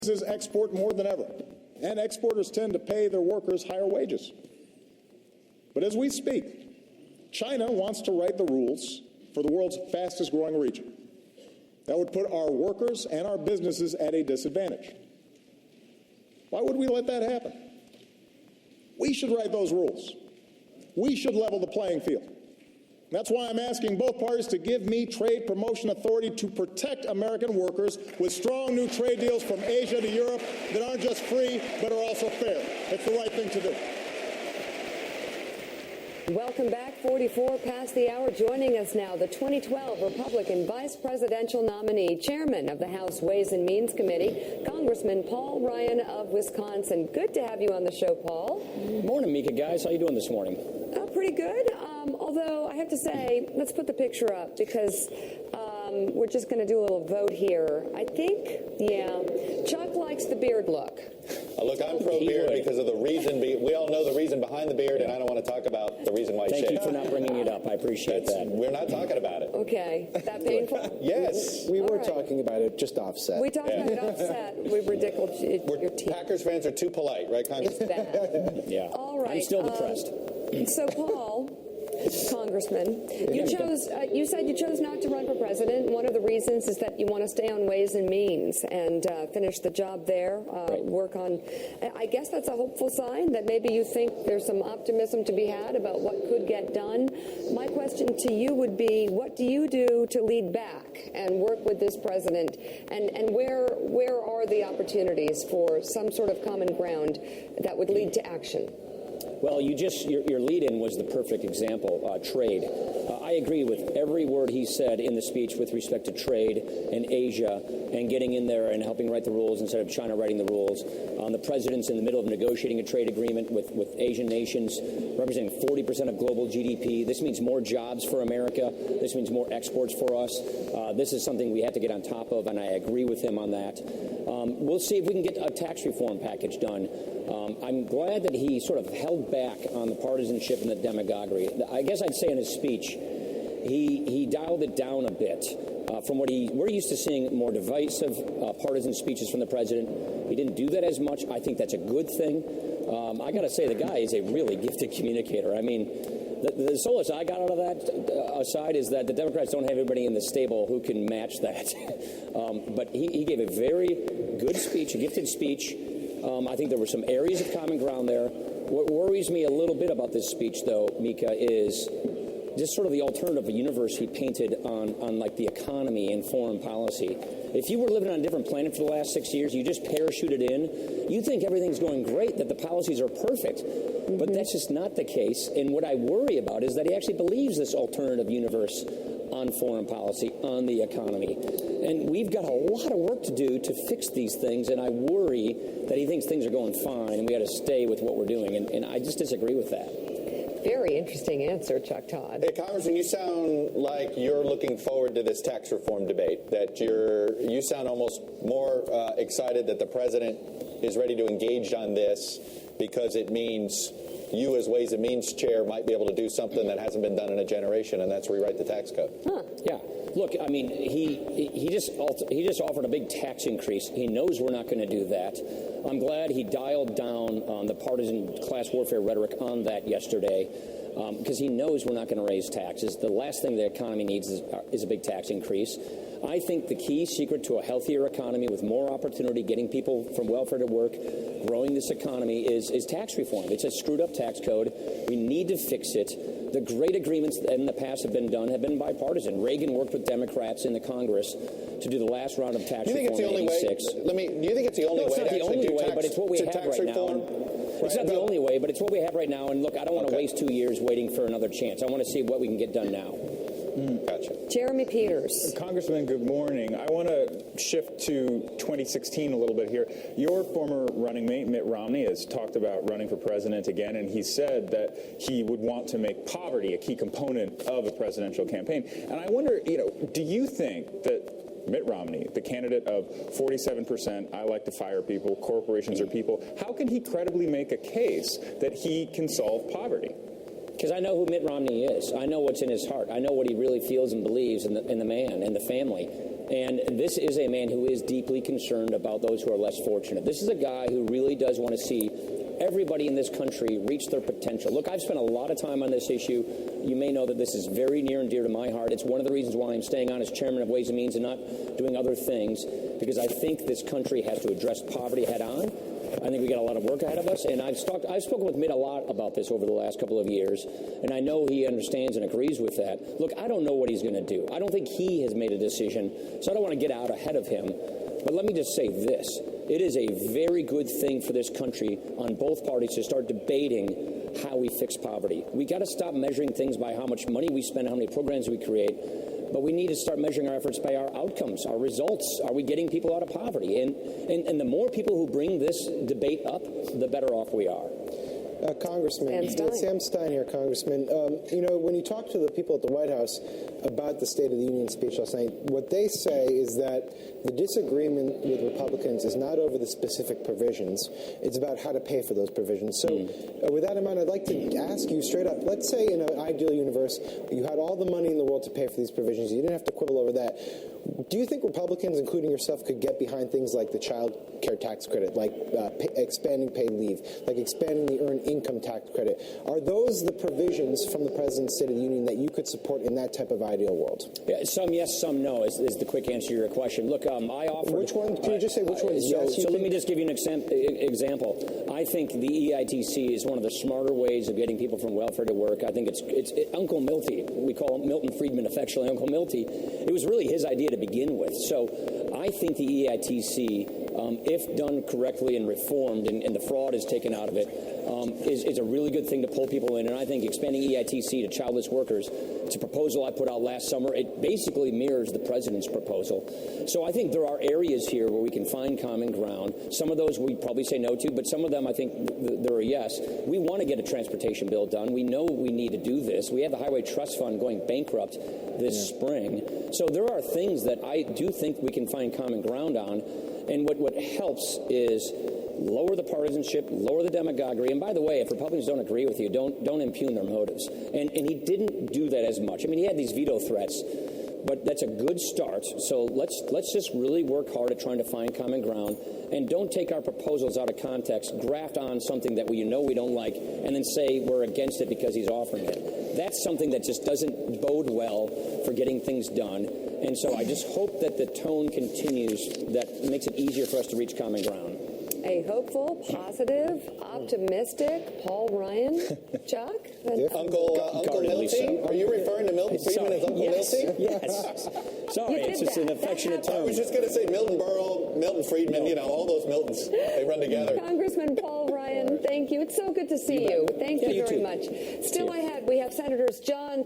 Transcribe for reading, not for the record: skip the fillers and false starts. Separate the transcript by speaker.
Speaker 1: Businesses export more than ever, and exporters tend to pay their workers higher wages. But as we speak, China wants to write the rules for the world's fastest growing region. That would put our workers and our businesses at a disadvantage. Why would we let that happen? We should write those rules. We should level the playing field. That's why I'm asking both parties to give me trade promotion authority to protect American workers with strong new trade deals from Asia to Europe that aren't just free, but are also fair. It's the right thing to do.
Speaker 2: Welcome back. 44 past the hour. Joining us now, the 2012 Republican vice presidential nominee, chairman of the House Ways and Means Committee, Congressman Paul Ryan of Wisconsin. Good to have you on the show, Paul.
Speaker 3: Morning, Mika, guys. How you doing this morning?
Speaker 2: Pretty good. Although I have to say, let's put the picture up because we're just going to do a little vote here. I think, Chuck likes the beard look.
Speaker 4: Look, I'm pro-beard because of the reason. We all know the reason behind the beard, and I don't want to talk about the reason why he shaved.
Speaker 3: Thank you for not bringing it up. I appreciate that.
Speaker 4: We're not talking about it.
Speaker 2: Okay. That painful?
Speaker 4: Yes.
Speaker 5: We were talking about it, just offset.
Speaker 2: We talked about it offset. We ridiculed your teeth.
Speaker 4: Packers fans are too polite, right, Congressman?
Speaker 2: It's bad.
Speaker 3: Yeah.
Speaker 2: All right.
Speaker 3: I'm still depressed.
Speaker 2: So, Paul, Congressman, you said you chose not to run for president. One of the reasons is that you want to stay on Ways and Means and finish the job there, work on. I guess that's a hopeful sign that maybe you think there's some optimism to be had about what could get done. My question to you would be, what do you do to lead back and work with this president? And where are the opportunities for some sort of common ground that would lead to action?
Speaker 3: Well, your lead-in was the perfect example, trade. I agree with every word he said in the speech with respect to trade and Asia and getting in there and helping write the rules instead of China writing the rules. The president's in the middle of negotiating a trade agreement with Asian nations, representing 40% of global GDP. This means more jobs for America. This means more exports for us. This is something we have to get on top of, and I agree with him on that. We'll see if we can get a tax reform package done. I'm glad that he sort of held back on the partisanship and the demagoguery. I guess I'd say in his speech, he dialed it down a bit from we're used to seeing more divisive partisan speeches from the president. He didn't do that as much. I think that's a good thing. I got to say, the guy is a really gifted communicator. I mean, the solace I got out of that aside is that the Democrats don't have everybody in the stable who can match that. But he gave a very good speech, a gifted speech. I think there were some areas of common ground there. What worries me a little bit about this speech, though, Mika, is just sort of the alternative universe he painted on like the economy and foreign policy. If you were living on a different planet for the last 6 years, you just parachuted in, you think everything's going great, that the policies are perfect. Mm-hmm. But that's just not the case. And what I worry about is that he actually believes this alternative universe on foreign policy, on the economy. And we've got a lot of work to do to fix these things, and I worry that he thinks things are going fine and we got to stay with what we're doing. And I just disagree with that.
Speaker 2: Very interesting answer, Chuck Todd.
Speaker 4: Hey, Congressman, you sound like you're looking forward to this tax reform debate, that you sound almost more excited that the president is ready to engage on this because it means you as Ways and Means chair might be able to do something that hasn't been done in a generation, and that's rewrite the tax code.
Speaker 2: Huh.
Speaker 3: Yeah. Look, I mean, he just offered a big tax increase. He knows we're not going to do that. I'm glad he dialed down on the partisan class warfare rhetoric on that yesterday, because he knows we're not going to raise taxes. The last thing the economy needs is a big tax increase. I think the key secret to a healthier economy with more opportunity, getting people from welfare to work, growing this economy is tax reform. It's a screwed up tax code. We need to fix it. The great agreements in the past have been bipartisan. Reagan worked with Democrats in the Congress to do the last round of tax reform in '86.
Speaker 4: Do you think it's the only way?
Speaker 3: It's not the only way, but it's what we have right now. It's not the only way, but it's what we have right now. And look, I don't want to waste 2 years waiting for another chance. I want to see what we can get done now.
Speaker 4: Gotcha.
Speaker 2: Jeremy Peters.
Speaker 1: Congressman, good morning. I want to shift to 2016 a little bit here. Your former running mate, Mitt Romney, has talked about running for president again, and he said that he would want to make poverty a key component of a presidential campaign. And I wonder, do you think that Mitt Romney, the candidate of 47%, I like to fire people, corporations are people, how can he credibly make a case that he can solve poverty?
Speaker 3: Because I know who Mitt Romney is. I know what's in his heart. I know what he really feels and believes in the man and the family. And this is a man who is deeply concerned about those who are less fortunate. This is a guy who really does want to see everybody in this country reach their potential. Look, I've spent a lot of time on this issue. You may know that this is very near and dear to my heart. It's one of the reasons why I'm staying on as chairman of Ways and Means and not doing other things, because I think this country has to address poverty head on. I think we got a lot of work ahead of us, and I've spoken with Mitt a lot about this over the last couple of years, and I know he understands and agrees with that. Look, I don't know what he's going to do. I don't think he has made a decision, so I don't want to get out ahead of him. But let me just say this. It is a very good thing for this country on both parties to start debating how we fix poverty. We got to stop measuring things by how much money we spend, how many programs we create. But we need to start measuring our efforts by our outcomes, our results. Are we getting people out of poverty? And the more people who bring this debate up, the better off we are.
Speaker 5: Congressman, Sam Stein here, Congressman. When you talk to the people at the White House about the State of the Union speech last night, what they say is that the disagreement with Republicans is not over the specific provisions. It's about how to pay for those provisions. So with that in mind, I'd like to ask you straight up, let's say in an ideal universe, you had all the money in the world to pay for these provisions. You didn't have to quibble over that. Do you think Republicans, including yourself, could get behind things like the child care tax credit, like expanding paid leave, like expanding the earned income tax credit? Are those the provisions from the President's State of the Union that you could support in that type of ideal world?
Speaker 3: Yeah, some yes, some no is the quick answer to your question. Look, I offer...
Speaker 5: Which one? Can you just say which one is yes?
Speaker 3: So let me just give you an example. I think the EITC is one of the smarter ways of getting people from welfare to work. I think it's Uncle Milty. We call him Milton Friedman affectionately Uncle Milty. It was really his idea to begin with. So I think the EITC, if done correctly and reformed and the fraud is taken out of it, is a really good thing to pull people in. And I think expanding EITC to childless workers, it's a proposal I put out last summer. It basically mirrors the president's proposal. So I think there are areas here where we can find common ground. Some of those we probably say no to, but some of them I think there are yes. We want to get a transportation bill done. We know we need to do this. We have the Highway Trust Fund going bankrupt this spring. So there are things that I do think we can find common ground on. And what helps is lower the partisanship, lower the demagoguery. And by the way, if Republicans don't agree with you, don't impugn their motives. And he didn't do that as much. I mean, he had these veto threats, but that's a good start. So let's just really work hard at trying to find common ground, and don't take our proposals out of context, graft on something that we don't like, and then say we're against it because he's offering it. That's something that just doesn't bode well for getting things done. And so I just hope that the tone continues that makes it easier for us to reach common ground.
Speaker 2: A hopeful, positive, optimistic Paul Ryan. Chuck?
Speaker 4: Uncle Milty? Are you referring to Milton Friedman as Uncle Milty?
Speaker 3: Yes. Sorry, it's just an affectionate term.
Speaker 4: I was just going to say Milton Berle, Milton Friedman, all those Miltons. They run together.
Speaker 2: Congressman Paul Ryan, thank you. It's so good to see you. Thank you very much. Still ahead, we have Senators John